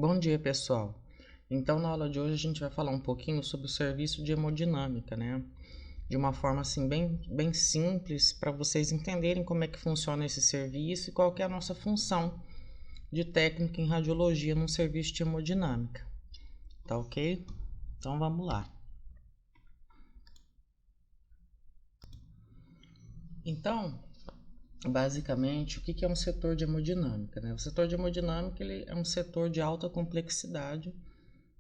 Bom dia, pessoal. Então, na aula de hoje a gente vai falar um pouquinho sobre o serviço de hemodinâmica, né? De uma forma assim bem simples para vocês entenderem como é que funciona esse serviço e qual que é a nossa função de técnico em radiologia num serviço de hemodinâmica. Tá ok? Então vamos lá. Então, basicamente, o que é um setor de hemodinâmica, né? O setor de hemodinâmica ele é um setor de alta complexidade,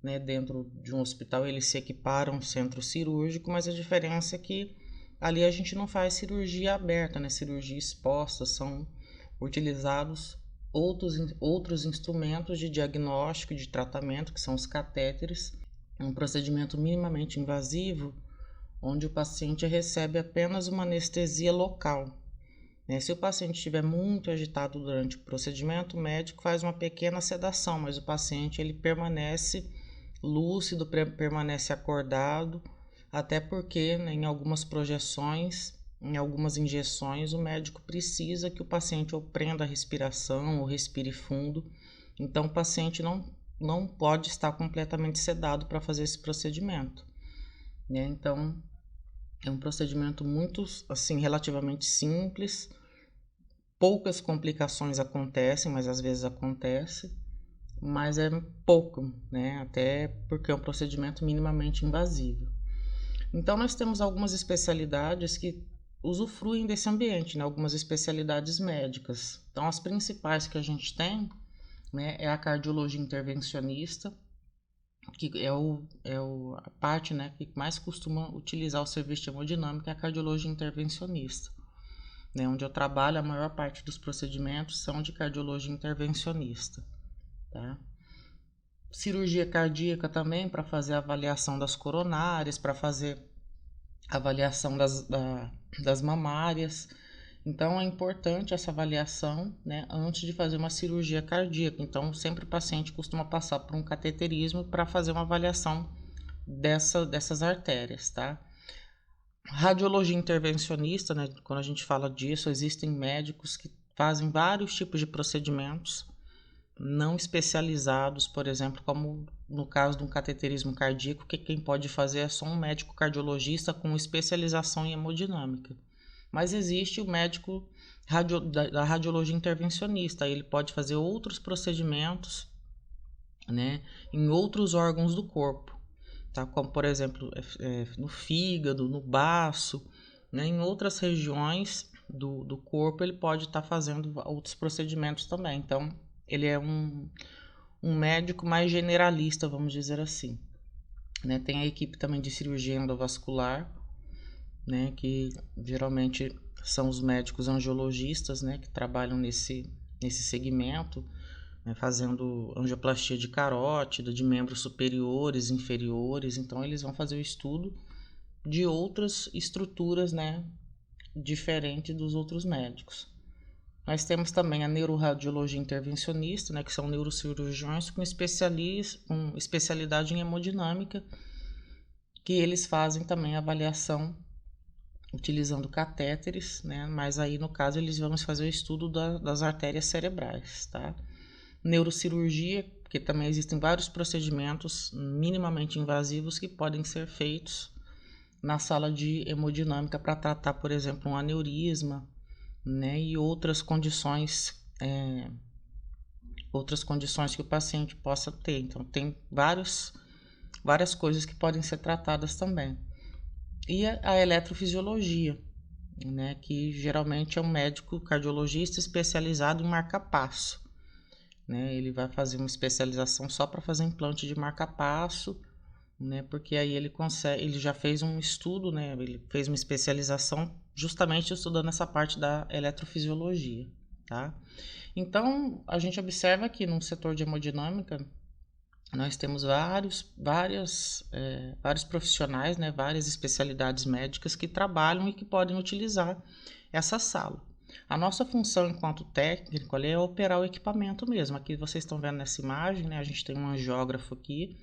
né? Dentro de um hospital ele se equipara a um centro cirúrgico, mas a diferença é que ali a gente não faz cirurgia aberta, né? Cirurgia exposta, são utilizados outros instrumentos de diagnóstico e de tratamento, que são os catéteres, um procedimento minimamente invasivo, onde o paciente recebe apenas uma anestesia local. Se o paciente estiver muito agitado durante o procedimento, o médico faz uma pequena sedação, mas o paciente ele permanece lúcido, permanece acordado, até porque, né, em algumas projeções, em algumas injeções, o médico precisa que o paciente ou prenda a respiração ou respire fundo. Então, o paciente não pode estar completamente sedado para fazer esse procedimento, né? Então, é um procedimento muito, assim, relativamente simples. Poucas complicações acontecem, mas às vezes acontece, mas é pouco, né? Até porque é um procedimento minimamente invasivo. Então nós temos algumas especialidades que usufruem desse ambiente, né? Algumas especialidades médicas. Então as principais que a gente tem, né, é a cardiologia intervencionista, que a parte, né, que mais costuma utilizar o serviço de hemodinâmica, é a cardiologia intervencionista. Né, onde eu trabalho, a maior parte dos procedimentos são de cardiologia intervencionista. Tá? Cirurgia cardíaca também, para fazer a avaliação das coronárias, para fazer a avaliação das mamárias. Então é importante essa avaliação, né, antes de fazer uma cirurgia cardíaca. Então sempre o paciente costuma passar por um cateterismo para fazer uma avaliação dessas artérias, tá? Radiologia intervencionista, né, quando a gente fala disso, existem médicos que fazem vários tipos de procedimentos não especializados, por exemplo, como no caso de um cateterismo cardíaco, que quem pode fazer é só um médico cardiologista com especialização em hemodinâmica. Mas existe o médico da radiologia intervencionista, ele pode fazer outros procedimentos, né, em outros órgãos do corpo. Tá? Como, por exemplo, no fígado, no baço, né? Em outras regiões do corpo ele pode estar fazendo outros procedimentos também. Então, ele é um médico mais generalista, vamos dizer assim. Né? Tem a equipe também de cirurgia endovascular, né? Que geralmente são os médicos angiologistas, né? Que trabalham nesse segmento, né, fazendo angioplastia de carótida, de membros superiores, inferiores. Então eles vão fazer o estudo de outras estruturas, né, diferente dos outros médicos. Nós temos também a neuroradiologia intervencionista, né, que são neurocirurgiões com especialidade em hemodinâmica, que eles fazem também avaliação utilizando catéteres, né, mas aí no caso eles vão fazer o estudo das artérias cerebrais, tá? Neurocirurgia, porque também existem vários procedimentos minimamente invasivos que podem ser feitos na sala de hemodinâmica para tratar, por exemplo, um aneurisma, né, e outras condições que o paciente possa ter. Então, tem várias coisas que podem ser tratadas também. E a eletrofisiologia, né, que geralmente é um médico cardiologista especializado em marca-passo. Né, ele vai fazer uma especialização só para fazer implante de marca-passo, né, porque aí ele já fez um estudo, né, ele fez uma especialização justamente estudando essa parte da eletrofisiologia, tá? Então, a gente observa que no setor de hemodinâmica, nós temos vários profissionais, né, várias especialidades médicas que trabalham e que podem utilizar essa sala. A nossa função enquanto técnico ali é operar o equipamento mesmo. Aqui vocês estão vendo nessa imagem, né? A gente tem um angiógrafo aqui.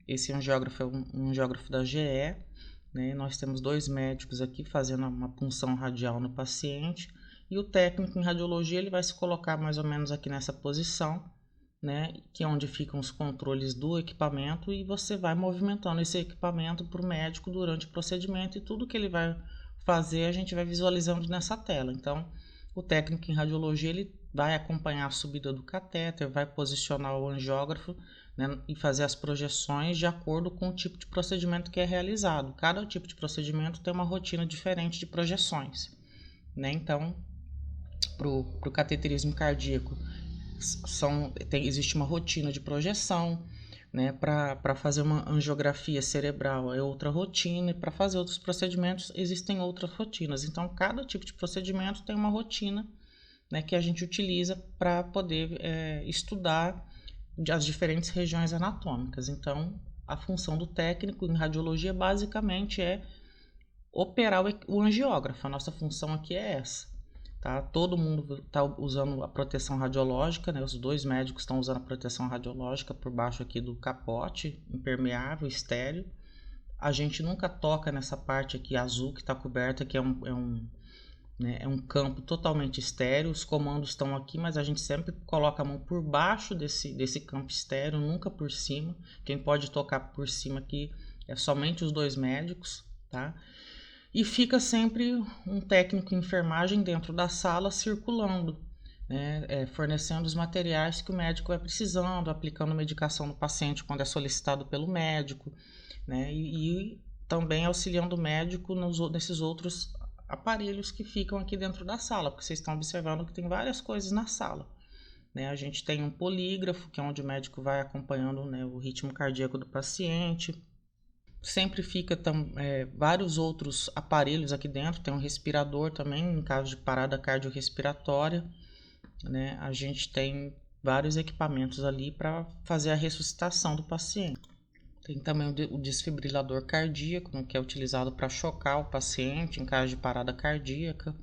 Esse angiógrafo é um angiógrafo da GE. Né? Nós temos dois médicos aqui fazendo uma punção radial no paciente. E o técnico em radiologia ele vai se colocar mais ou menos aqui nessa posição. né, que é onde ficam os controles do equipamento, e você vai movimentando esse equipamento para o médico durante o procedimento, e tudo que ele vai fazer a gente vai visualizando nessa tela. Então, o técnico em radiologia ele vai acompanhar a subida do catéter, vai posicionar o angiógrafo, né, e fazer as projeções de acordo com o tipo de procedimento que é realizado. Cada tipo de procedimento tem uma rotina diferente de projeções, né? Então, para o cateterismo cardíaco, existe uma rotina de projeção, né? Para fazer uma angiografia cerebral é outra rotina, e para fazer outros procedimentos existem outras rotinas. Então, cada tipo de procedimento tem uma rotina, né, que a gente utiliza para poder estudar as diferentes regiões anatômicas. Então, a função do técnico em radiologia basicamente é operar o angiógrafo. A nossa função aqui é essa. Tá? Todo mundo está usando a proteção radiológica, né? Os dois médicos estão usando a proteção radiológica por baixo aqui do capote, impermeável, estéreo. A gente nunca toca nessa parte aqui azul que está coberta, que é um campo totalmente estéreo. Os comandos estão aqui, mas a gente sempre coloca a mão por baixo desse campo estéreo, nunca por cima. Quem pode tocar por cima aqui é somente os dois médicos, tá? E fica sempre um técnico em enfermagem dentro da sala circulando, né, fornecendo os materiais que o médico vai precisando, aplicando medicação no paciente quando é solicitado pelo médico, né, e também auxiliando o médico nesses outros aparelhos que ficam aqui dentro da sala, porque vocês estão observando que tem várias coisas na sala, né? A gente tem um polígrafo, que é onde o médico vai acompanhando, né, o ritmo cardíaco do paciente. Sempre fica vários outros aparelhos aqui dentro, tem um respirador também, em caso de parada cardiorrespiratória, né? A gente tem vários equipamentos ali para fazer a ressuscitação do paciente. Tem também o desfibrilador cardíaco, que é utilizado para chocar o paciente em caso de parada cardíaca,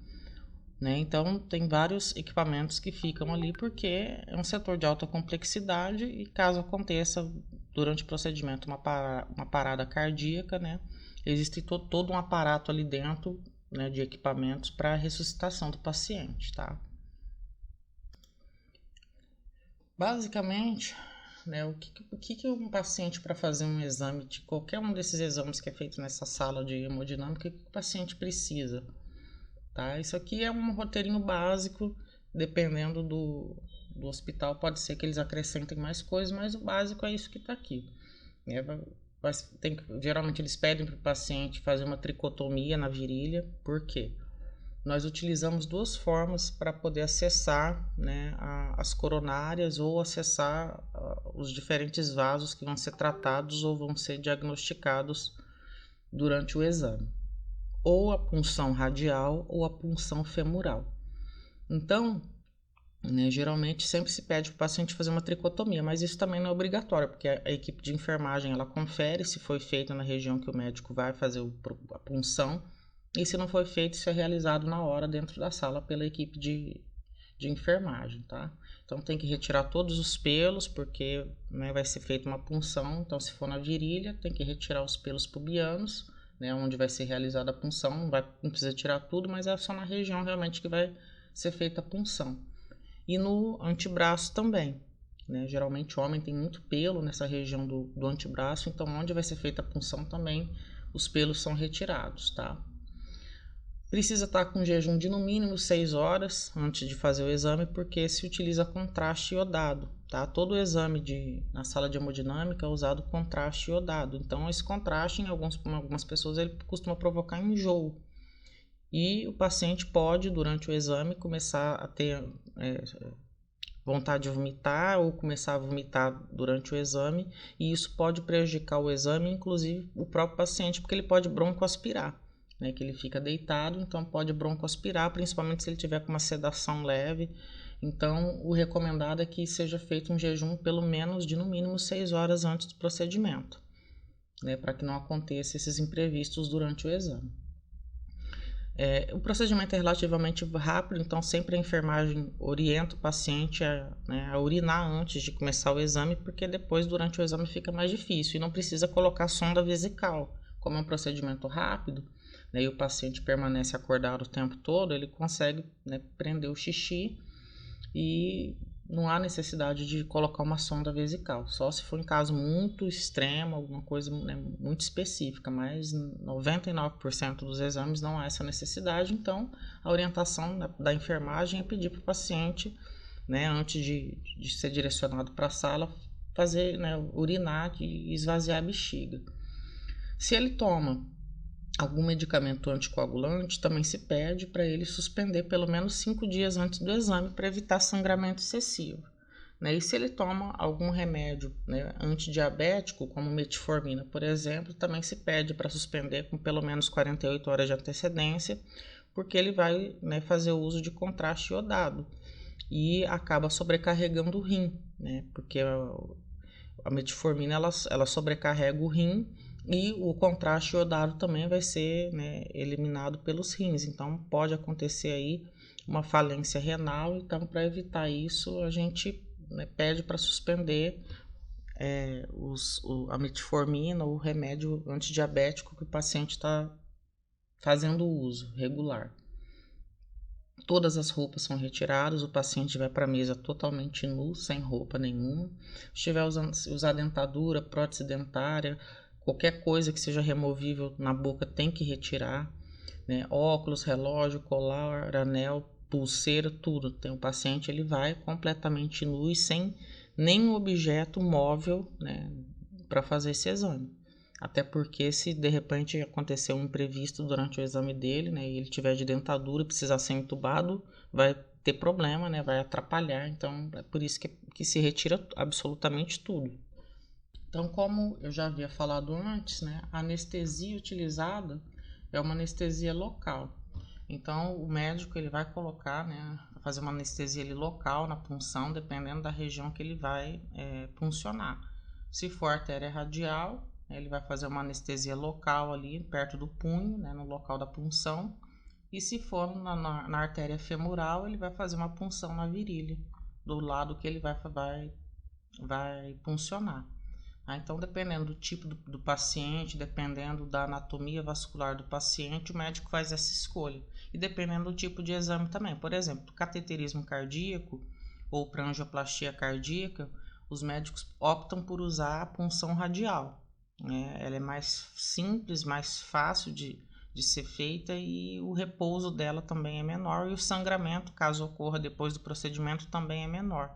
né? Então, tem vários equipamentos que ficam ali porque é um setor de alta complexidade e caso aconteça durante o procedimento uma parada cardíaca, né? Existe todo um aparato ali dentro, né, de equipamentos para a ressuscitação do paciente, tá? Basicamente, né, o que um paciente, para fazer um exame de qualquer um desses exames que é feito nessa sala de hemodinâmica, o que o paciente precisa? Tá? Isso aqui é um roteirinho básico, dependendo do hospital, pode ser que eles acrescentem mais coisas, mas o básico é isso que está aqui. Né? Geralmente eles pedem para o paciente fazer uma tricotomia na virilha, por quê? Nós utilizamos duas formas para poder acessar, né, as coronárias ou acessar os diferentes vasos que vão ser tratados ou vão ser diagnosticados durante o exame. Ou a punção radial ou a punção femoral. Então, né, geralmente sempre se pede para o paciente fazer uma tricotomia, mas isso também não é obrigatório, porque a equipe de enfermagem ela confere se foi feito na região que o médico vai fazer a punção, e se não foi feito, isso é realizado na hora dentro da sala pela equipe de enfermagem, tá? Então tem que retirar todos os pelos, porque, né, vai ser feita uma punção, então se for na virilha, tem que retirar os pelos pubianos, né, onde vai ser realizada a punção, não precisa tirar tudo, mas é só na região realmente que vai ser feita a punção. E no antebraço também, né? Geralmente o homem tem muito pelo nessa região do antebraço, então onde vai ser feita a punção também os pelos são retirados, tá? Precisa estar com jejum de no mínimo 6 horas antes de fazer o exame, porque se utiliza contraste iodado, tá? Todo o exame na sala de hemodinâmica é usado contraste iodado. Então, esse contraste, em algumas pessoas, ele costuma provocar enjoo. E o paciente pode, durante o exame, começar a ter vontade de vomitar ou começar a vomitar durante o exame, e isso pode prejudicar o exame, inclusive o próprio paciente, porque ele pode broncoaspirar. Né, que ele fica deitado, então pode broncoaspirar, principalmente se ele tiver com uma sedação leve. Então, o recomendado é que seja feito um jejum pelo menos de no mínimo 6 horas antes do procedimento, né, para que não aconteça esses imprevistos durante o exame. O procedimento é relativamente rápido, então sempre a enfermagem orienta o paciente a urinar antes de começar o exame, porque depois, durante o exame, fica mais difícil e não precisa colocar sonda vesical. Como é um procedimento rápido, né, e o paciente permanece acordado o tempo todo, ele consegue, né, prender o xixi e não há necessidade de colocar uma sonda vesical, só se for em caso muito extremo, alguma coisa, né, muito específica, mas 99% dos exames não há essa necessidade. Então a orientação da enfermagem é pedir para o paciente, né, antes de ser direcionado para a sala, fazer, né, urinar e esvaziar a bexiga. Se ele toma algum medicamento anticoagulante, também se pede para ele suspender pelo menos 5 dias antes do exame para evitar sangramento excessivo. Né? E se ele toma algum remédio, né, antidiabético, como metformina, por exemplo, também se pede para suspender com pelo menos 48 horas de antecedência, porque ele vai, né, fazer o uso de contraste iodado e acaba sobrecarregando o rim, né? Porque a metformina ela sobrecarrega o rim, e o contraste iodado também vai ser, né, eliminado pelos rins. Então pode acontecer aí uma falência renal. Então, para evitar isso, a gente, né, pede para suspender a metformina, o remédio antidiabético que o paciente está fazendo uso regular. Todas as roupas são retiradas, o paciente vai para a mesa totalmente nu, sem roupa nenhuma. Se estiver usar dentadura, prótese dentária, qualquer coisa que seja removível na boca tem que retirar, né? Óculos, relógio, colar, anel, pulseira, tudo. Então, o paciente ele vai completamente nu e sem nenhum objeto móvel, né, para fazer esse exame. Até porque se de repente acontecer um imprevisto durante o exame dele, né, e ele tiver de dentadura e precisar ser entubado, vai ter problema, né, vai atrapalhar. Então é por isso que se retira absolutamente tudo. Então, como eu já havia falado antes, né, a anestesia utilizada é uma anestesia local. Então, o médico ele vai colocar, né, fazer uma anestesia ali local na punção, dependendo da região que ele vai puncionar. Se for artéria radial, ele vai fazer uma anestesia local ali perto do punho, né, no local da punção. E se for na artéria femoral, ele vai fazer uma punção na virilha, do lado que ele vai puncionar. Então, dependendo do tipo do paciente, dependendo da anatomia vascular do paciente, o médico faz essa escolha. E dependendo do tipo de exame também. Por exemplo, cateterismo cardíaco ou para angioplastia cardíaca, os médicos optam por usar a punção radial. Né? Ela é mais simples, mais fácil de ser feita, e o repouso dela também é menor, e o sangramento, caso ocorra depois do procedimento, também é menor.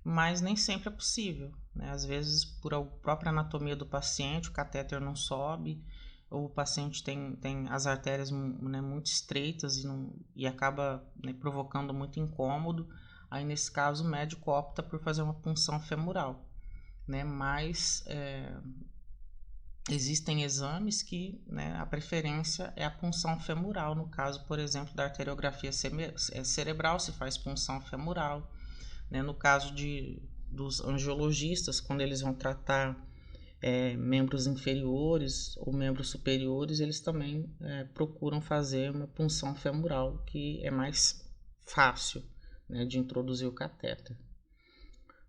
Mas nem sempre é possível, né? Às vezes, por a própria anatomia do paciente, o catéter não sobe, ou o paciente tem as artérias, né, muito estreitas e acaba, né, provocando muito incômodo. Aí, nesse caso, o médico opta por fazer uma punção femoral, né? Mas existem exames que, né, a preferência é a punção femoral. No caso, por exemplo, da arteriografia cerebral, se faz punção femoral. Né? No caso dos angiologistas, quando eles vão tratar membros inferiores ou membros superiores, eles também procuram fazer uma punção femoral, que é mais fácil, né, de introduzir o catéter.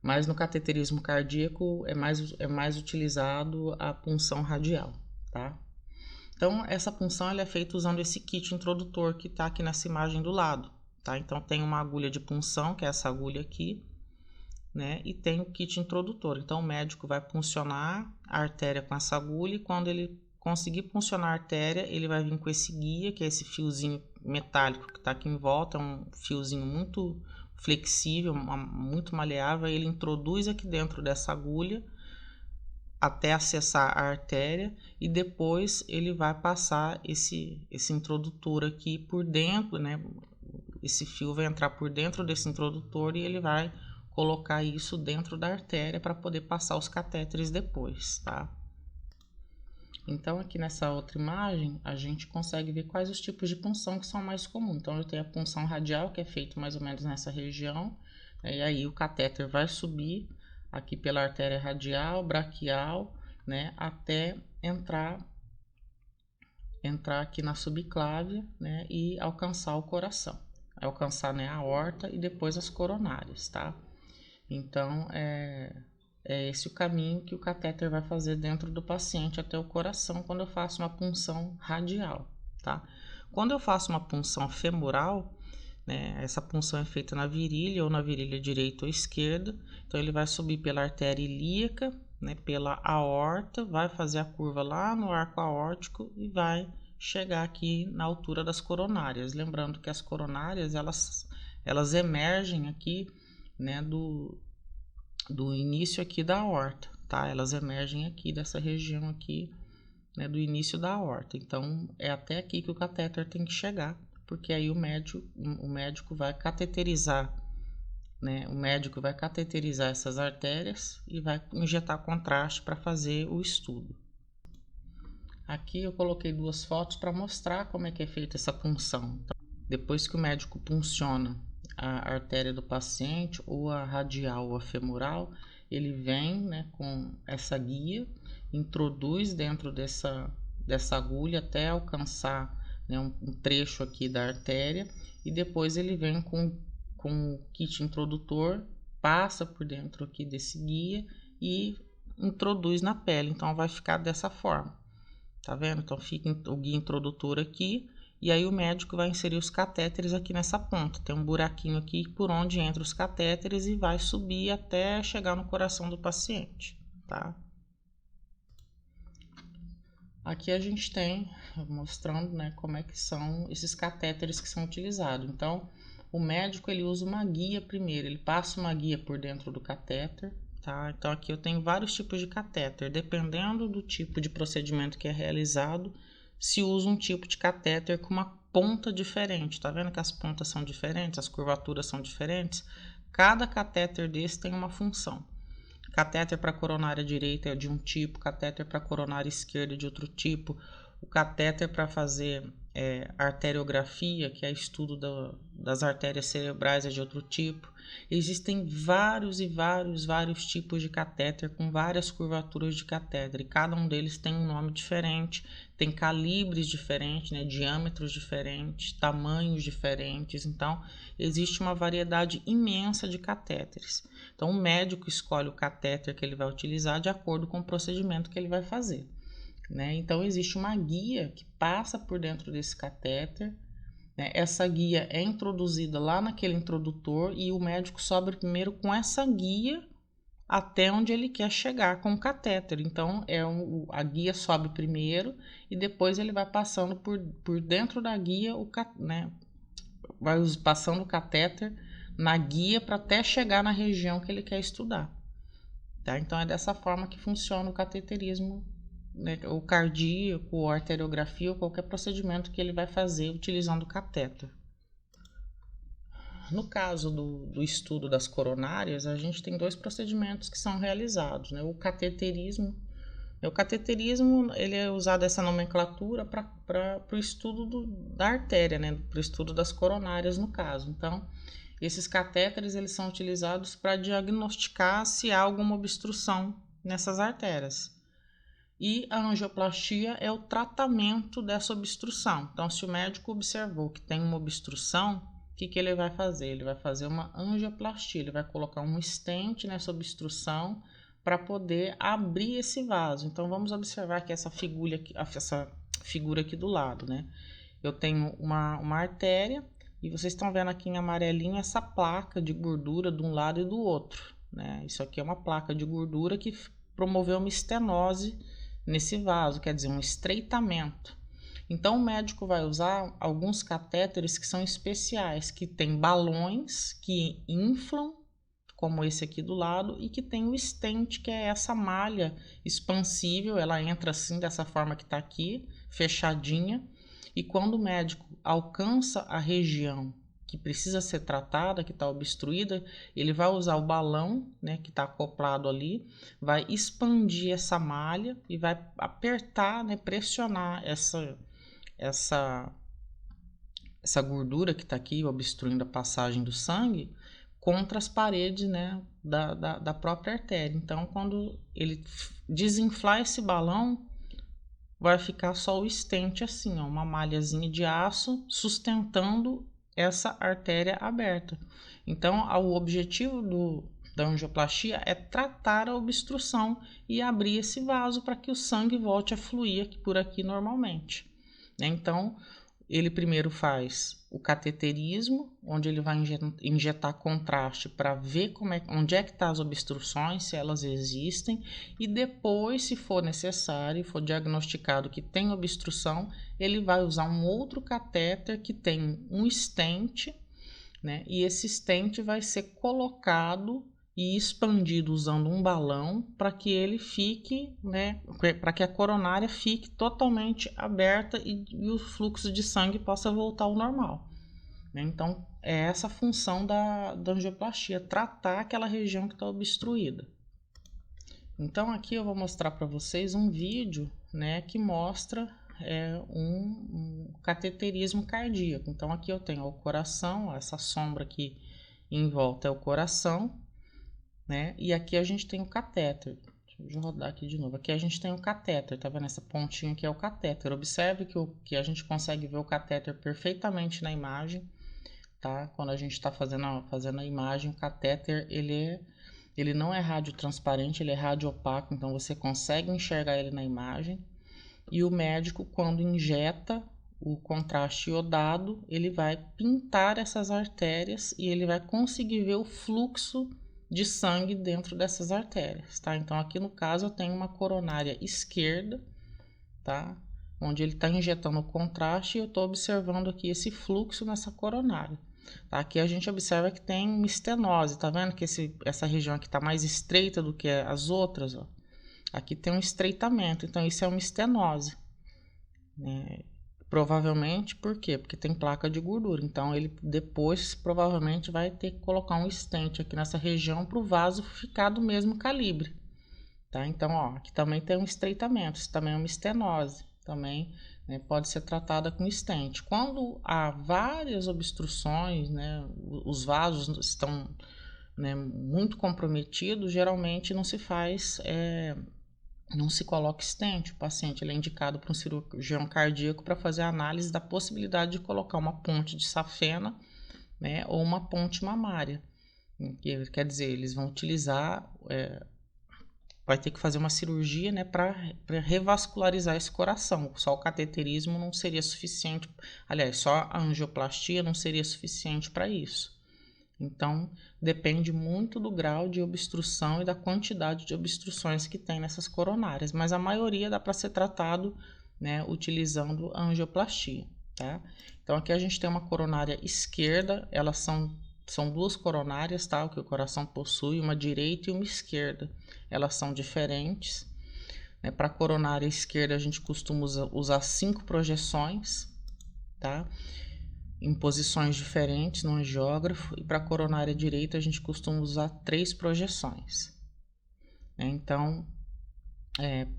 Mas no cateterismo cardíaco é mais utilizado a punção radial, tá? Então, essa punção ela é feita usando esse kit introdutor que está aqui nessa imagem do lado, tá? Então, tem uma agulha de punção, que é essa agulha aqui, né? E tem o kit introdutor. Então, o médico vai puncionar a artéria com essa agulha, e quando ele conseguir puncionar a artéria, ele vai vir com esse guia, que é esse fiozinho metálico que está aqui em volta, é um fiozinho muito flexível, muito maleável. Ele introduz aqui dentro dessa agulha até acessar a artéria, e depois ele vai passar esse introdutor aqui por dentro, né? Esse fio vai entrar por dentro desse introdutor e ele vai colocar isso dentro da artéria para poder passar os catéteres depois, tá? Então, aqui nessa outra imagem, a gente consegue ver quais os tipos de punção que são mais comuns. Então, eu tenho a punção radial, que é feita mais ou menos nessa região, né? E aí o catéter vai subir aqui pela artéria radial, braquial, né, até entrar aqui na subclávia, né, e alcançar o coração. Alcançar, né, a aorta e depois as coronárias, tá? Então, é esse o caminho que o catéter vai fazer dentro do paciente até o coração quando eu faço uma punção radial, tá? Quando eu faço uma punção femoral, né? Essa punção é feita na virilha ou na virilha direita ou esquerda. Então ele vai subir pela artéria ilíaca, né, pela aorta, vai fazer a curva lá no arco aórtico e vai chegar aqui na altura das coronárias. Lembrando que as coronárias elas emergem aqui, né, do início aqui da aorta, tá? Elas emergem aqui dessa região aqui, né, do início da aorta. Então é até aqui que o catéter tem que chegar, porque aí o médico vai cateterizar, né? O médico vai cateterizar essas artérias e vai injetar contraste para fazer o estudo. Aqui eu coloquei duas fotos para mostrar como é que é feita essa punção. Então, depois que o médico punciona a artéria do paciente, ou a radial ou a femoral, ele vem, né, com essa guia, introduz dentro dessa agulha até alcançar, né, um trecho aqui da artéria, e depois ele vem com o kit introdutor, passa por dentro aqui desse guia e introduz na pele. Então vai ficar dessa forma, tá vendo? Então fica o guia introdutor aqui, e aí o médico vai inserir os catéteres aqui nessa ponta. Tem um buraquinho aqui por onde entra os catéteres e vai subir até chegar no coração do paciente, tá? Aqui a gente tem mostrando, né, como é que são esses catéteres que são utilizados. Então, o médico ele usa uma guia primeiro, ele passa uma guia por dentro do catéter, tá? Então aqui eu tenho vários tipos de catéter, dependendo do tipo de procedimento que é realizado, se usa um tipo de catéter com uma ponta diferente. Tá vendo que as pontas são diferentes, as curvaturas são diferentes? Cada catéter desse tem uma função. Catéter para coronária direita é de um tipo, catéter para coronária esquerda é de outro tipo. O catéter para fazer arteriografia, que é estudo das artérias cerebrais, é de outro tipo. Existem vários tipos de catéter com várias curvaturas de catéter, e cada um deles tem um nome diferente, tem calibres diferentes, né, diâmetros diferentes, tamanhos diferentes. Então existe uma variedade imensa de catéteres. Então o médico escolhe o catéter que ele vai utilizar de acordo com o procedimento que ele vai fazer, né? Então existe uma guia que passa por dentro desse catéter, né? Essa guia é introduzida lá naquele introdutor e o médico sobe primeiro com essa guia até onde ele quer chegar com o catéter. Então a guia sobe primeiro e depois ele vai passando por dentro da guia, né? Vai passando o catéter na guia para até chegar na região que ele quer estudar, tá? Então é dessa forma que funciona o cateterismo, né, o cardíaco, ou arteriografia, ou qualquer procedimento que ele vai fazer utilizando o catéter. No caso do estudo das coronárias, a gente tem dois procedimentos que são realizados, né? O cateterismo ele é usado essa nomenclatura para o estudo da artéria, né? Para o estudo das coronárias, no caso. Então, esses catéteres eles são utilizados para diagnosticar se há alguma obstrução nessas artérias. E a angioplastia é o tratamento dessa obstrução. Então, se o médico observou que tem uma obstrução, o que ele vai fazer? Ele vai fazer uma angioplastia, ele vai colocar um stent nessa obstrução para poder abrir esse vaso. Então, vamos observar aqui essa figura aqui do lado, né? Eu tenho uma artéria e vocês estão vendo aqui em amarelinho essa placa de gordura de um lado e do outro, né? Isso aqui é uma placa de gordura que promoveu uma estenose nesse vaso, quer dizer, um estreitamento. Então, o médico vai usar alguns catéteres que são especiais, que tem balões que inflam, como esse aqui do lado, e que tem o stent, que é essa malha expansível, ela entra assim, dessa forma que está aqui, fechadinha, e quando o médico alcança a região que precisa ser tratada, que está obstruída, ele vai usar o balão, né, que está acoplado ali, vai expandir essa malha e vai apertar, né, pressionar essa gordura que está aqui obstruindo a passagem do sangue contra as paredes, né, da própria artéria. Então, quando ele desinflar esse balão, vai ficar só o stent assim, ó, uma malhazinha de aço sustentando essa artéria aberta. Então, o objetivo da angioplastia é tratar a obstrução e abrir esse vaso para que o sangue volte a fluir por aqui normalmente, né? Então, ele primeiro faz o cateterismo, onde ele vai injetar contraste para ver onde é que estão as obstruções, se elas existem, e depois, se for necessário, e for diagnosticado que tem obstrução, ele vai usar um outro catéter que tem um stent, né? E esse stent vai ser colocado e expandido usando um balão para que ele fique, né, para que a coronária fique totalmente aberta e o fluxo de sangue possa voltar ao normal, né? Então, é essa a função da angioplastia, tratar aquela região que está obstruída. Então, aqui eu vou mostrar para vocês um vídeo, né, que mostra um cateterismo cardíaco. Então, aqui eu tenho o coração, essa sombra aqui em volta é o coração, né? E aqui a gente tem o catéter. Deixa eu rodar aqui de novo. Aqui a gente tem o catéter, tá vendo? Essa pontinha aqui é o catéter. Observe que a gente consegue ver o catéter perfeitamente na imagem, tá? Quando a gente está fazendo a imagem, o catéter ele não é radiotransparente, ele é radioopaco, então você consegue enxergar ele na imagem. E o médico, quando injeta o contraste iodado, ele vai pintar essas artérias e ele vai conseguir ver o fluxo de sangue dentro dessas artérias, tá? Então, aqui no caso, eu tenho uma coronária esquerda, tá? Onde ele está injetando o contraste e eu estou observando aqui esse fluxo nessa coronária. Tá? Aqui a gente observa que tem uma estenose, tá vendo que essa região aqui está mais estreita do que as outras, ó. Aqui tem um estreitamento, então isso é uma estenose, né? Provavelmente, por quê? Porque tem placa de gordura. Então, ele depois provavelmente vai ter que colocar um stent aqui nessa região para o vaso ficar do mesmo calibre, tá? Então, ó, aqui também tem um estreitamento. Isso também é uma estenose. Também, né, pode ser tratada com stent. Quando há várias obstruções, né, os vasos estão, né, muito comprometidos, geralmente não se faz... não se coloca stent. O paciente ele é indicado para um cirurgião cardíaco para fazer a análise da possibilidade de colocar uma ponte de safena, né, ou uma ponte mamária. Que quer dizer, eles vão utilizar, vai ter que fazer uma cirurgia, né, para revascularizar esse coração. Só o cateterismo não seria suficiente. Aliás, só a angioplastia não seria suficiente para isso. Então, depende muito do grau de obstrução e da quantidade de obstruções que tem nessas coronárias, mas a maioria dá para ser tratado, né, utilizando a angioplastia, tá? Então, aqui a gente tem uma coronária esquerda, elas são duas coronárias, tá? O que o coração possui, uma direita e uma esquerda. Elas são diferentes, né? Para a coronária esquerda, a gente costuma usar 5 projeções, tá? Em posições diferentes no angiógrafo, e para a coronária direita a gente costuma usar 3 projeções. Então,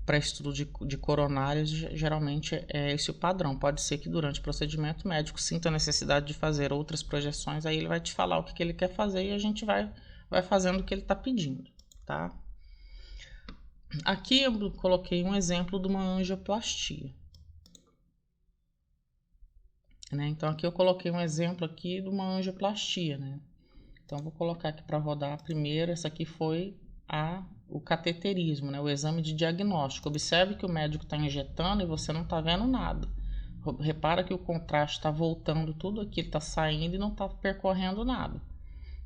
para estudo de coronárias, geralmente é esse o padrão. Pode ser que durante o procedimento o médico sinta a necessidade de fazer outras projeções, aí ele vai te falar o que ele quer fazer e a gente vai fazendo o que ele está pedindo, tá? Aqui eu coloquei um exemplo de uma angioplastia. Né? Então, aqui eu coloquei um exemplo aqui de uma angioplastia, né? Então, vou colocar aqui para rodar primeiro. Essa aqui foi o cateterismo, né? O exame de diagnóstico. Observe que o médico está injetando e você não está vendo nada. Repara que o contraste está voltando tudo aqui, está saindo e não está percorrendo nada,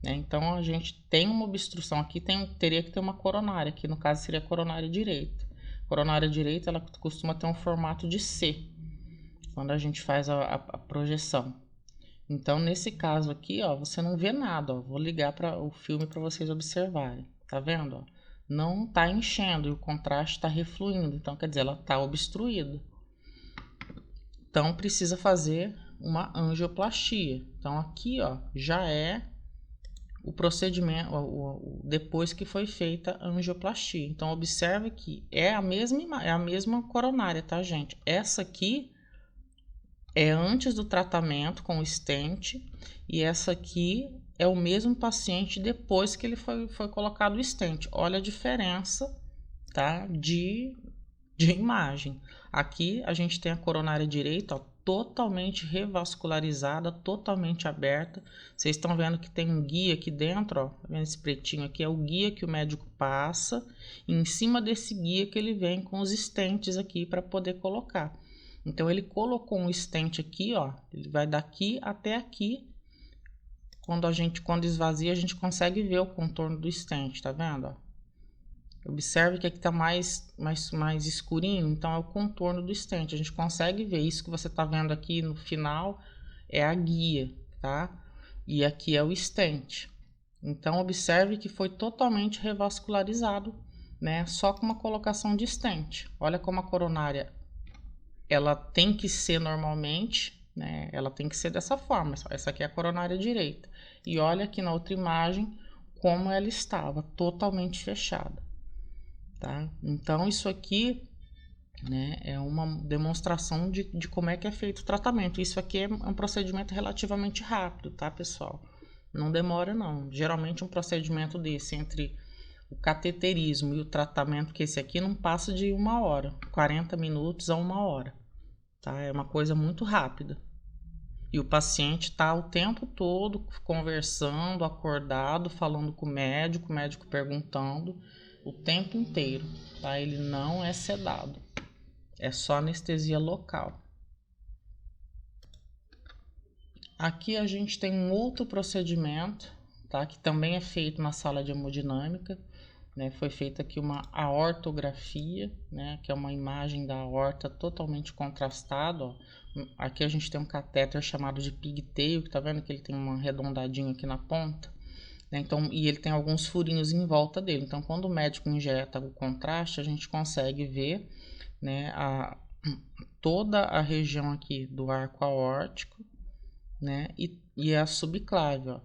né? Então, a gente tem uma obstrução aqui, teria que ter uma coronária, que no caso seria a coronária direita. A coronária direita, ela costuma ter um formato de C, quando a gente faz a projeção. Então, nesse caso aqui, ó, você não vê nada, ó. Vou ligar para o filme para vocês observarem. Tá vendo? Ó? Não está enchendo e o contraste está refluindo. Então, quer dizer, ela está obstruída. Então, precisa fazer uma angioplastia. Então, aqui, ó, já é o procedimento, depois que foi feita a angioplastia. Então, observe que é a mesma coronária, tá, gente? Essa aqui é antes do tratamento com o stent e essa aqui é o mesmo paciente depois que ele foi colocado o stent. Olha a diferença, tá, de imagem. Aqui a gente tem a coronária direita, ó, totalmente revascularizada, totalmente aberta. Vocês estão vendo que tem um guia aqui dentro, ó, tá vendo esse pretinho aqui? É o guia que o médico passa e em cima desse guia que ele vem com os stents aqui para poder colocar. Então ele colocou um stent aqui, ó, ele vai daqui até aqui. Quando esvazia, a gente consegue ver o contorno do stent, tá vendo, ó? Observe que aqui tá mais escurinho, então é o contorno do stent. A gente consegue ver isso que você tá vendo aqui no final é a guia, tá? E aqui é o stent. Então observe que foi totalmente revascularizado, né? Só com uma colocação de stent. Olha como a coronária ela tem que ser normalmente, né? Ela tem que ser dessa forma. Essa aqui é a coronária direita. E olha aqui na outra imagem como ela estava totalmente fechada, tá? Então isso aqui, né, é uma demonstração de como é que é feito o tratamento. Isso aqui é um procedimento relativamente rápido, tá, pessoal? Não demora não. Geralmente um procedimento desse entre o cateterismo e o tratamento, que esse aqui não passa de 1 hora, 40 minutos a 1 hora, tá? É uma coisa muito rápida. E o paciente está o tempo todo conversando, acordado, falando com o médico perguntando o tempo inteiro, tá? Ele não é sedado, é só anestesia local. Aqui a gente tem um outro procedimento, tá? Que também é feito na sala de hemodinâmica, né? Foi feita aqui uma aortografia, né? Que é uma imagem da aorta totalmente contrastada, ó. Aqui a gente tem um catéter chamado de pigtail, que tá vendo que ele tem um arredondadinho aqui na ponta, né? Então, e ele tem alguns furinhos em volta dele. Então, quando o médico injeta o contraste, a gente consegue ver, né, toda a região aqui do arco aórtico, né? E a subclave, ó.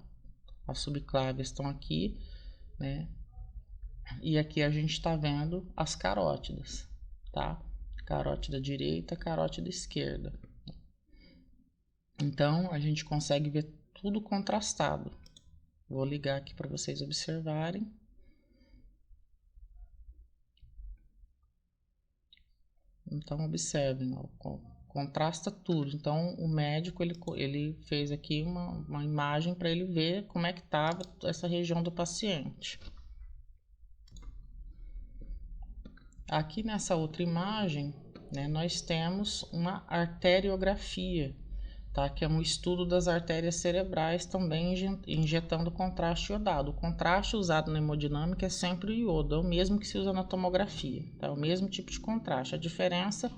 As subclaves estão aqui, né? E aqui a gente está vendo as carótidas, tá? Carótida direita, carótida esquerda. Então, a gente consegue ver tudo contrastado. Vou ligar aqui para vocês observarem. Então, observem, ó, contrasta tudo. Então, o médico ele fez aqui uma imagem para ele ver como é que estava essa região do paciente. Aqui nessa outra imagem, né, nós temos uma arteriografia, tá? Que é um estudo das artérias cerebrais, também injetando contraste iodado. O contraste usado na hemodinâmica é sempre o iodo, é o mesmo que se usa na tomografia, tá? O mesmo tipo de contraste. A diferença,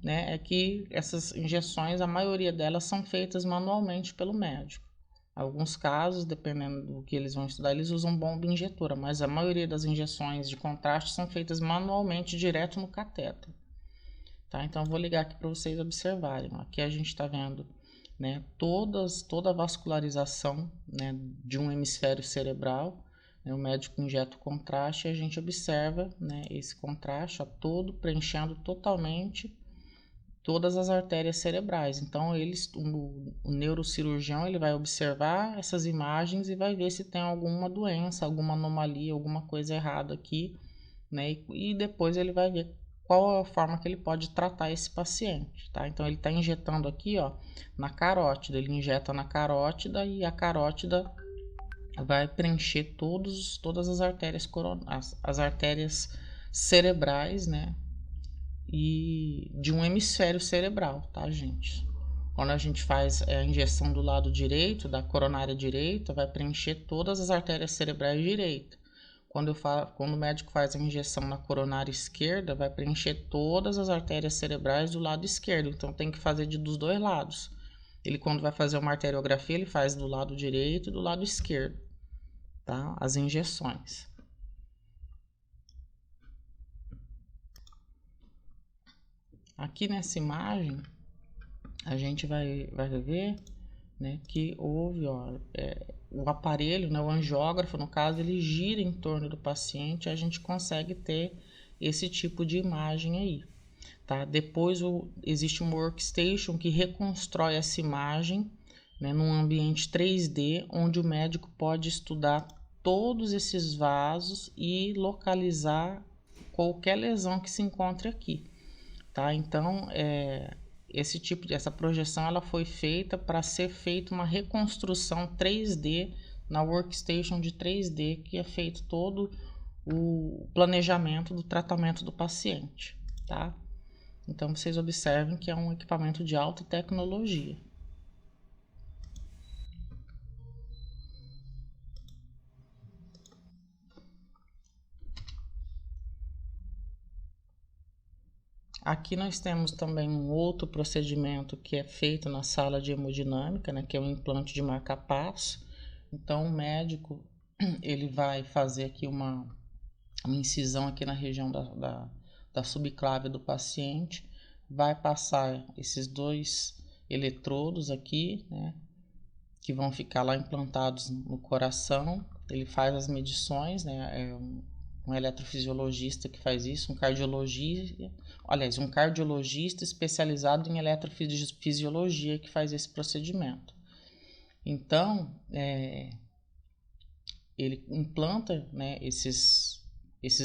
né, é que essas injeções, a maioria delas são feitas manualmente pelo médico. Alguns casos, dependendo do que eles vão estudar, eles usam bomba injetora, mas a maioria das injeções de contraste são feitas manualmente direto no catéter, tá? Então, eu vou ligar aqui para vocês observarem. Aqui a gente está vendo, né, toda a vascularização, né, de um hemisfério cerebral, né? O médico injeta o contraste e a gente observa, né, esse contraste, ó, todo preenchendo totalmente todas as artérias cerebrais. Então, o neurocirurgião ele vai observar essas imagens e vai ver se tem alguma doença, alguma anomalia, alguma coisa errada aqui, né? E depois ele vai ver qual é a forma que ele pode tratar esse paciente, tá? Então, ele está injetando aqui, ó, na carótida. Ele injeta na carótida e a carótida vai preencher todas as artérias as artérias cerebrais, né? E de um hemisfério cerebral, tá, gente? Quando a gente faz a injeção do lado direito, da coronária direita, vai preencher todas as artérias cerebrais direitas. Quando o médico faz a injeção na coronária esquerda, vai preencher todas as artérias cerebrais do lado esquerdo. Então tem que fazer dos dois lados. Ele, quando vai fazer uma arteriografia, ele faz do lado direito e do lado esquerdo, tá? As injeções. Aqui nessa imagem, a gente vai ver, né, que houve, ó, o aparelho, né, o angiógrafo, no caso, ele gira em torno do paciente, a gente consegue ter esse tipo de imagem aí, tá? Depois existe um workstation que reconstrói essa imagem, né, num ambiente 3D, onde o médico pode estudar todos esses vasos e localizar qualquer lesão que se encontre aqui. Tá? Então, essa projeção ela foi feita para ser feita uma reconstrução 3D na workstation de 3D, que é feito todo o planejamento do tratamento do paciente, tá? Então, vocês observem que é um equipamento de alta tecnologia. Aqui nós temos também um outro procedimento que é feito na sala de hemodinâmica, né, que é o implante de marca-passo. Então, o médico ele vai fazer aqui uma incisão aqui na região da subclávia do paciente, vai passar esses 2 eletrodos aqui, né, que vão ficar lá implantados no coração. Ele faz as medições, né, é um eletrofisiologista que faz isso, um cardiologista especializado em eletrofisiologia que faz esse procedimento. Então, ele implanta, né, esses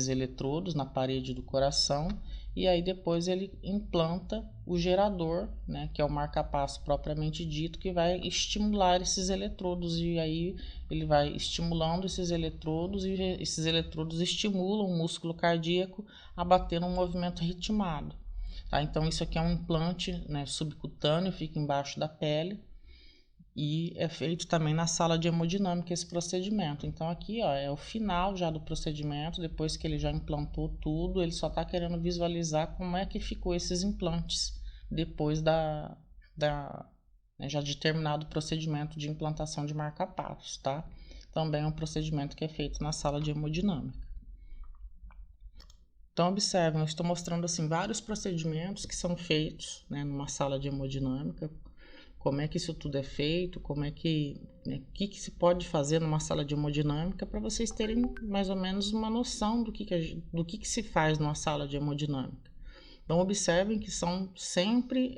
eletrodos na parede do coração e aí depois ele implanta o gerador, né, que é o marca-passo propriamente dito, que vai estimular esses eletrodos e aí ele vai estimulando esses eletrodos e esses eletrodos estimulam o músculo cardíaco a bater num movimento ritmado. Tá? Então isso aqui é um implante, né, subcutâneo, fica embaixo da pele. E é feito também na sala de hemodinâmica esse procedimento. Então aqui ó, é o final já do procedimento, depois que ele já implantou tudo, ele só está querendo visualizar como é que ficou esses implantes depois né, já de terminado o procedimento de implantação de marca-passos, tá? Também é um procedimento que é feito na sala de hemodinâmica. Então observem, eu estou mostrando assim vários procedimentos que são feitos, né, numa sala de hemodinâmica. Como é que isso tudo é feito, como é que, né, que se pode fazer numa sala de hemodinâmica para vocês terem mais ou menos uma noção do que se faz numa sala de hemodinâmica. Então observem que são sempre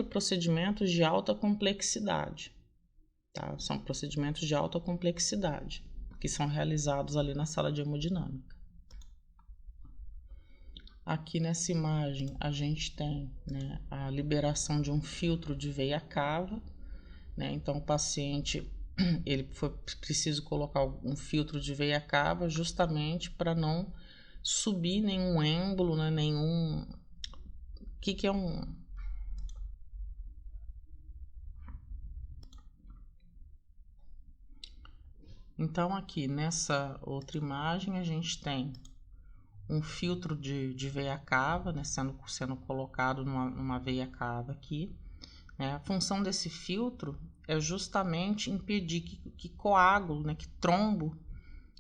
procedimentos de alta complexidade, tá? São procedimentos de alta complexidade que são realizados ali na sala de hemodinâmica. Aqui nessa imagem a gente tem, né, a liberação de um filtro de veia cava, né? Então o paciente ele foi preciso colocar um filtro de veia cava justamente para não subir nenhum êmbolo, né, nenhum... O que é um... Então aqui nessa outra imagem a gente tem um filtro de veia cava, né, sendo colocado numa veia cava aqui. A função desse filtro é justamente impedir que coágulo, né, que trombo,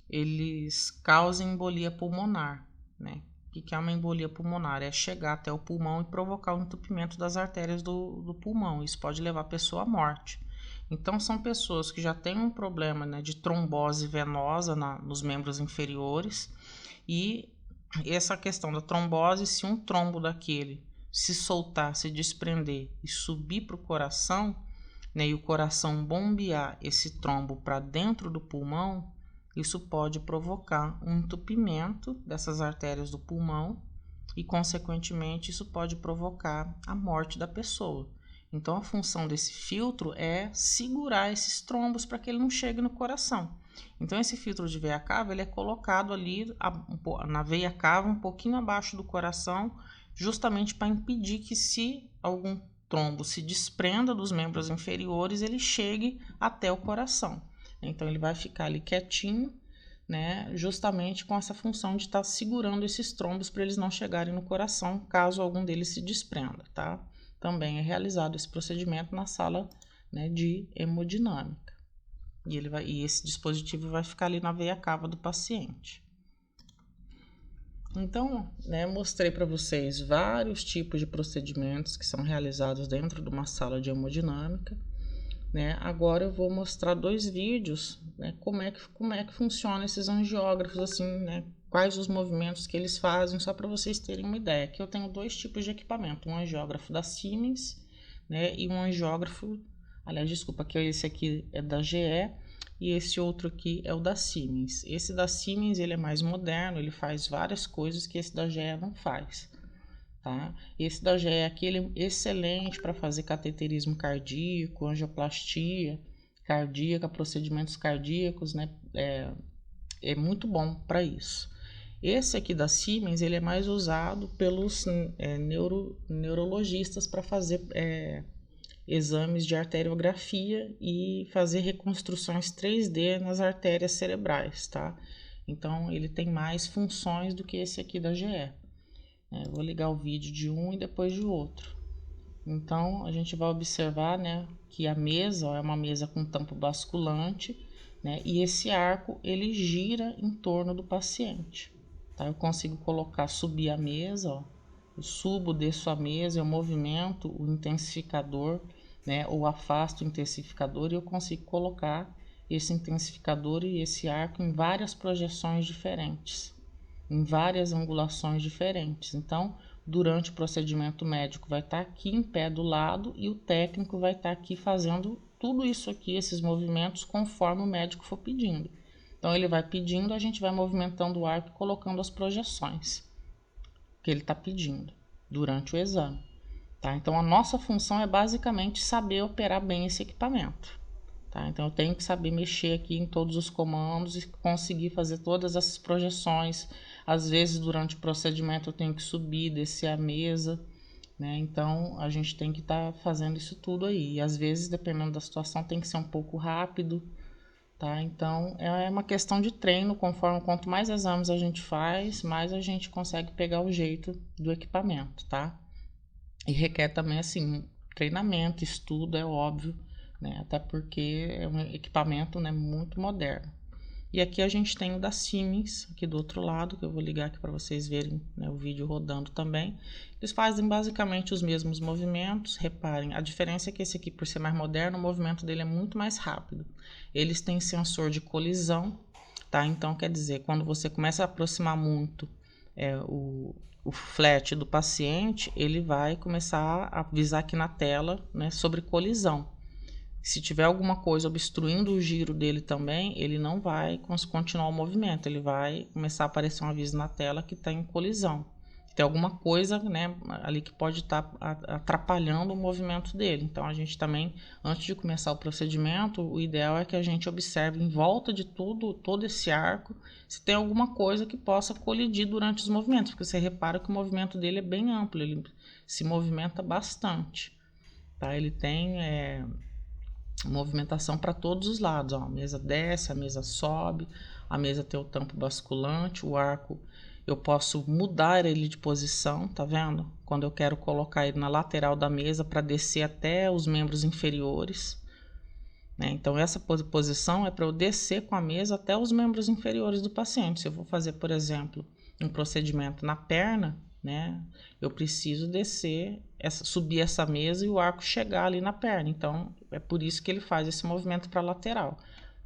eles causem embolia pulmonar. Né? O que é uma embolia pulmonar? É chegar até o pulmão e provocar o entupimento das artérias do pulmão. Isso pode levar a pessoa à morte. Então, são pessoas que já têm um problema, né, de trombose venosa nos membros inferiores e essa questão da trombose, se um trombo daquele se soltar, se desprender e subir para o coração, né, e o coração bombear esse trombo para dentro do pulmão, isso pode provocar um entupimento dessas artérias do pulmão e, consequentemente, isso pode provocar a morte da pessoa. Então, a função desse filtro é segurar esses trombos para que ele não chegue no coração. Então, esse filtro de veia cava ele é colocado ali na veia cava, um pouquinho abaixo do coração, justamente para impedir que, se algum trombo se desprenda dos membros inferiores, ele chegue até o coração. Então, ele vai ficar ali quietinho, né, justamente com essa função de estar segurando esses trombos para eles não chegarem no coração, caso algum deles se desprenda, tá? Também é realizado esse procedimento na sala, né, de hemodinâmica. E esse dispositivo vai ficar ali na veia cava do paciente. Então, né, mostrei para vocês vários tipos de procedimentos que são realizados dentro de uma sala de hemodinâmica. Né? Agora eu vou mostrar 2 vídeos, né, como é que funciona esses angiógrafos, assim, né, quais os movimentos que eles fazem, só para vocês terem uma ideia. Aqui eu tenho 2 tipos de equipamento, um angiógrafo da Siemens, né, e um angiógrafo, aliás, desculpa, que esse aqui é da GE e esse outro aqui é o da Siemens. Esse da Siemens ele é mais moderno, ele faz várias coisas que esse da GE não faz. Tá? Esse da GE aqui ele é excelente para fazer cateterismo cardíaco, angioplastia cardíaca, procedimentos cardíacos, né? é muito bom para isso. Esse aqui da Siemens, ele é mais usado pelos neurologistas para fazer exames de arteriografia e fazer reconstruções 3D nas artérias cerebrais, tá? Então, ele tem mais funções do que esse aqui da GE. Vou ligar o vídeo de um e depois de outro. Então, a gente vai observar, né, que a mesa é uma mesa com tampo basculante, né, e esse arco ele gira em torno do paciente. Tá? Eu consigo subir a mesa, ó. Eu subo, desço a mesa, eu movimento o intensificador, né, ou afasto o intensificador, e eu consigo colocar esse intensificador e esse arco em várias projeções diferentes, em várias angulações diferentes. Então, durante o procedimento médico vai estar aqui em pé do lado e o técnico vai estar aqui fazendo tudo isso aqui, esses movimentos, conforme o médico for pedindo. Então, ele vai pedindo, a gente vai movimentando o arco e colocando as projeções que ele está pedindo durante o exame. Tá? Então, a nossa função é basicamente saber operar bem esse equipamento. Tá? Então, eu tenho que saber mexer aqui em todos os comandos e conseguir fazer todas essas projeções. Às vezes, durante o procedimento, eu tenho que subir, descer a mesa, né? Então, a gente tem que estar fazendo isso tudo aí. E, às vezes, dependendo da situação, tem que ser um pouco rápido. Tá? Então, é uma questão de treino, conforme quanto mais exames a gente faz, mais a gente consegue pegar o jeito do equipamento, tá? E requer também, assim, treinamento, estudo, é óbvio, né? Até porque é um equipamento, né, muito moderno. E aqui a gente tem o da Siemens, aqui do outro lado, que eu vou ligar aqui para vocês verem, né, o vídeo rodando também. Eles fazem basicamente os mesmos movimentos. Reparem, a diferença é que esse aqui, por ser mais moderno, o movimento dele é muito mais rápido. Eles têm sensor de colisão, tá? Então, quer dizer, quando você começa a aproximar muito o flat do paciente, ele vai começar a avisar aqui na tela, né, sobre colisão. Se tiver alguma coisa obstruindo o giro dele também, ele não vai continuar o movimento, ele vai começar a aparecer um aviso na tela que está em colisão. Tem alguma coisa, né, ali que pode estar atrapalhando o movimento dele. Então, a gente também, antes de começar o procedimento, o ideal é que a gente observe em volta de todo esse arco, se tem alguma coisa que possa colidir durante os movimentos, porque você repara que o movimento dele é bem amplo, ele se movimenta bastante. Tá? Ele tem movimentação para todos os lados, ó. A mesa desce, a mesa sobe, a mesa tem o tampo basculante, o arco eu posso mudar ele de posição, tá vendo? Quando eu quero colocar ele na lateral da mesa para descer até os membros inferiores, né? Então essa posição é para eu descer com a mesa até os membros inferiores do paciente. Se eu vou fazer, por exemplo, um procedimento na perna, né? Eu preciso subir essa mesa e o arco chegar ali na perna. Então, é por isso que ele faz esse movimento para lateral,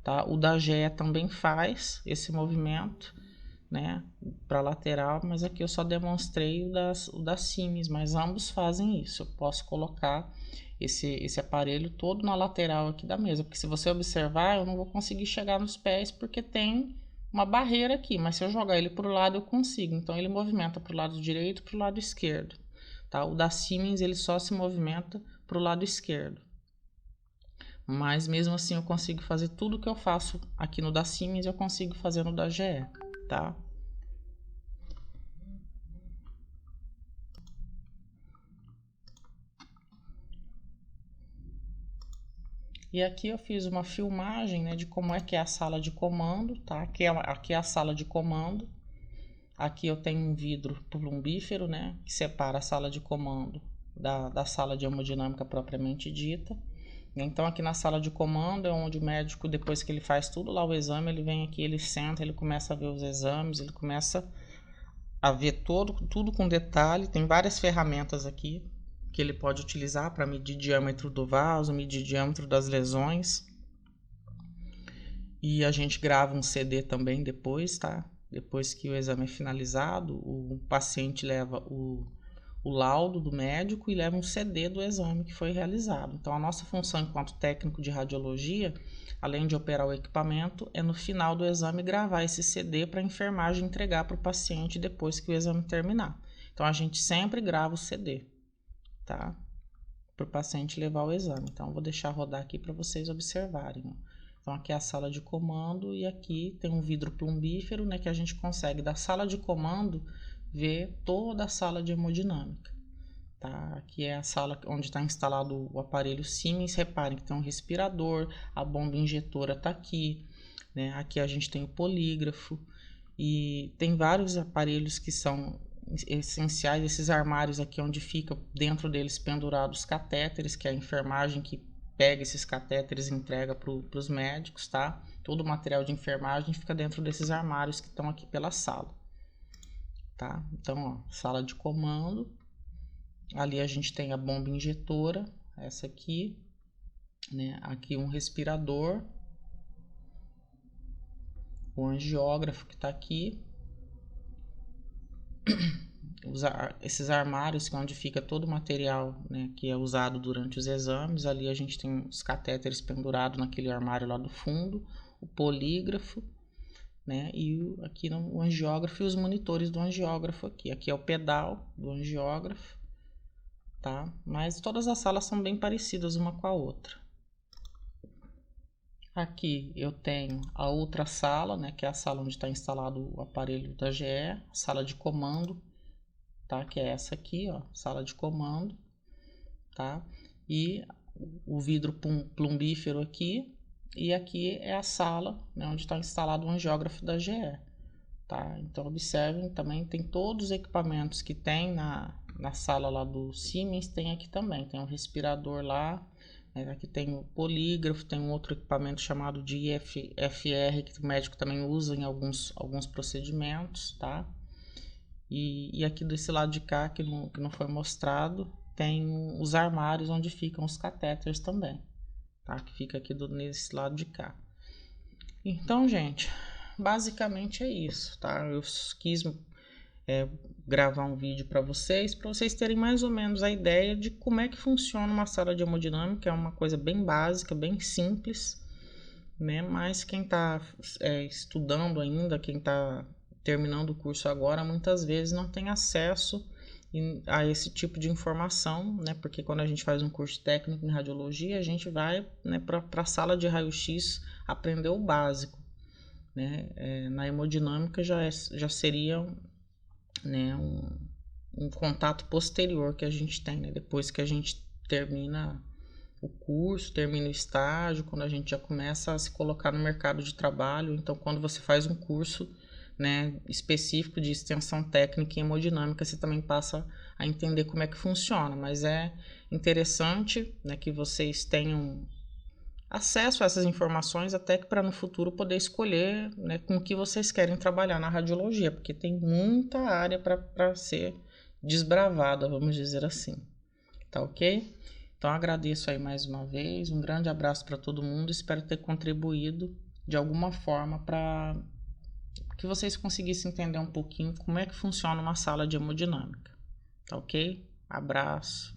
tá? O da GE também faz esse movimento, né, para lateral, mas aqui eu só demonstrei o da Siemens, mas ambos fazem isso. Eu posso colocar esse aparelho todo na lateral aqui da mesa, porque se você observar, eu não vou conseguir chegar nos pés porque tem uma barreira aqui, mas se eu jogar ele para o lado eu consigo. Então ele movimenta para o lado direito e para o lado esquerdo, tá? O da Siemens ele só se movimenta para o lado esquerdo, mas mesmo assim eu consigo fazer tudo que eu faço aqui no da Siemens, eu consigo fazer no da GE, tá? E aqui eu fiz uma filmagem, né, de como é que é a sala de comando, tá? Aqui é a sala de comando. Aqui eu tenho um vidro plumbífero, né, que separa a sala de comando da sala de hemodinâmica propriamente dita. Então aqui na sala de comando é onde o médico, depois que ele faz tudo lá o exame, ele vem aqui, ele senta, ele começa a ver os exames, ele começa a ver tudo com detalhe. Tem várias ferramentas aqui que ele pode utilizar para medir diâmetro do vaso, medir diâmetro das lesões. E a gente grava um CD também depois, tá? Depois que o exame é finalizado, o paciente leva o laudo do médico e leva um CD do exame que foi realizado. Então, a nossa função enquanto técnico de radiologia, além de operar o equipamento, é no final do exame gravar esse CD para a enfermagem entregar para o paciente depois que o exame terminar. Então, a gente sempre grava o CD, tá? Para o paciente levar o exame. Então, eu vou deixar rodar aqui para vocês observarem. Então aqui é a sala de comando e aqui tem um vidro plumbífero, né, que a gente consegue da sala de comando ver toda a sala de hemodinâmica. Tá? Aqui é a sala onde está instalado o aparelho Siemens. Reparem que tem um respirador, a bomba injetora está aqui, né? Aqui a gente tem o polígrafo e tem vários aparelhos que são essenciais. Esses armários aqui onde fica dentro deles pendurados os catéteres, que é a enfermagem que pega esses catéteres e entrega para os médicos, tá? Todo o material de enfermagem fica dentro desses armários que estão aqui pela sala, tá? Então, ó, sala de comando. Ali a gente tem a bomba injetora, essa aqui, né? Aqui um respirador, o angiógrafo que está aqui, esses armários onde fica todo o material, né, que é usado durante os exames. Ali a gente tem os catéteres pendurados naquele armário lá do fundo, o polígrafo, né, e aqui o angiógrafo e os monitores do angiógrafo aqui. Aqui é o pedal do angiógrafo. Tá? Mas todas as salas são bem parecidas uma com a outra. Aqui eu tenho a outra sala, né, que é a sala onde está instalado o aparelho da GE, a sala de comando, tá? Que é essa aqui, ó, sala de comando, tá? E o vidro plumbífero aqui, e aqui é a sala, né, onde está instalado o angiógrafo da GE, tá? Então observem, também tem todos os equipamentos que tem na sala lá do Siemens, tem aqui também, tem um respirador lá, né? Aqui tem o polígrafo, tem um outro equipamento chamado de IFR, que o médico também usa em alguns procedimentos, tá? E aqui desse lado de cá, que não foi mostrado, tem os armários onde ficam os catéteres também, tá? Que fica aqui nesse lado de cá. Então, gente, basicamente é isso, tá? Eu quis gravar um vídeo para vocês terem mais ou menos a ideia de como é que funciona uma sala de hemodinâmica. É uma coisa bem básica, bem simples, né? Mas quem está estudando ainda, quem está terminando o curso agora, muitas vezes não tem acesso a esse tipo de informação, né? Porque quando a gente faz um curso técnico em radiologia, a gente vai, né, para a sala de raio-x aprender o básico, né? Na hemodinâmica já seria, né, um contato posterior que a gente tem, né, depois que a gente termina o curso, termina o estágio, quando a gente já começa a se colocar no mercado de trabalho. Então, quando você faz um curso, né, específico de extensão técnica em hemodinâmica, você também passa a entender como é que funciona. Mas é interessante, né, que vocês tenham acesso a essas informações, até que para no futuro poder escolher, né, com o que vocês querem trabalhar na radiologia, porque tem muita área para ser desbravada, vamos dizer assim. Tá ok? Então agradeço aí mais uma vez, um grande abraço para todo mundo, espero ter contribuído de alguma forma para que vocês conseguissem entender um pouquinho como é que funciona uma sala de hemodinâmica. Tá ok? Abraço.